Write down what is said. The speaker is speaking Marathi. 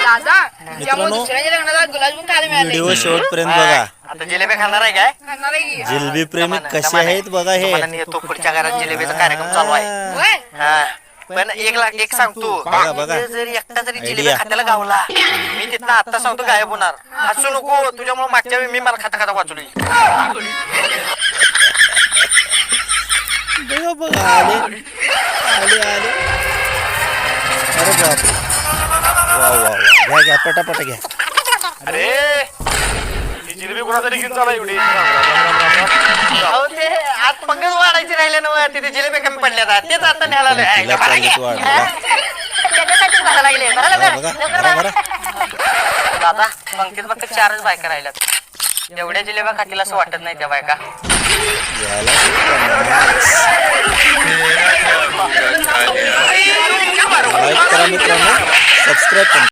मित्रांनो व्हिडिओ शेवटपर्यंत बघा. आता जिलेबी खाणार आहे काय? जिलेबी प्रेमी कसे आहेत बघा हे. मला नेतो पुढच्या घरात जिलेबीचा कार्यक्रम चालू आहे. हा पण एक सांगतो, बघा. जरी एकटा जरी जिलेबी खात्याला गावला मी तिथं आता सांगतो गायब होणार. हसू नको, तुझ्यामुळे मागच्या वेळी मी मला खाता वाचलोय. बघा आले अरे बाप, वा घ्या पटापट घ्या. अरे ही जिलेबी कोणातरी घेऊन चालू एवढी. ते आत पंगच वाढायची राहिले ना, तिथे जिलेबी कमी पडल्या तेच आता न्यायला दादा. पंक्तीत फक्त 4च बायका राहिल्यात. एवढ्या जिलेब्या खातील असं वाटत नाही त्या बायका. लाईक करा मित्रांनो, सबस्क्राईब करा.